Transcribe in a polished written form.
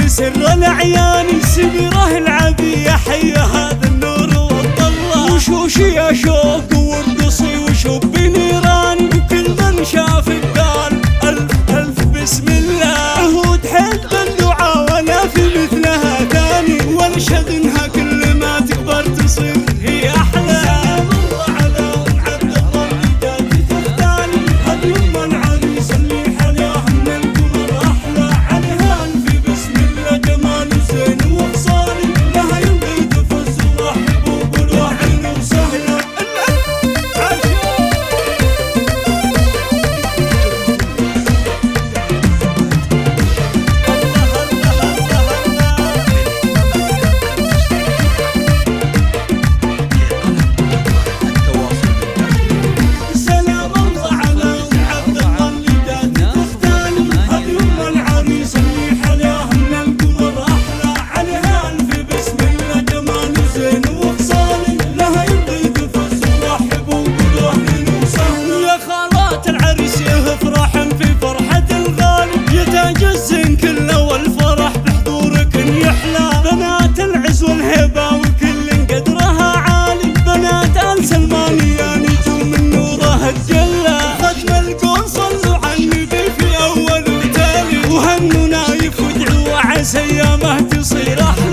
بسر الأعيان سميره العبي حي هذا النور والضلة وشوش يا شوق وارقصي وشب نيران وكل من شافك قال ألف ألف بسم الله عهود حد بالدعاء ولا في مثلها ثاني وانشد انها كل ما تكبر تصير هي أحلى. سلام الله على أم عبد الله جاتي تختاني هذي أم العريس اللي حلاها من القمر أحلى عليها في بسم الله جمال زين وخصالي لها يمضي تفز ورحب وقولوا أهلا وسهلا. الزين كله والفرح بحضورك يحلى بنات العز والهبة والكل قدرها عالي بنات آل سلمان يا نجوم من نوره تجلى ختم الكون صلوا على النبي في أول وتالي وهنوا نايف وادعوا عسى ايامه تصير أحلى.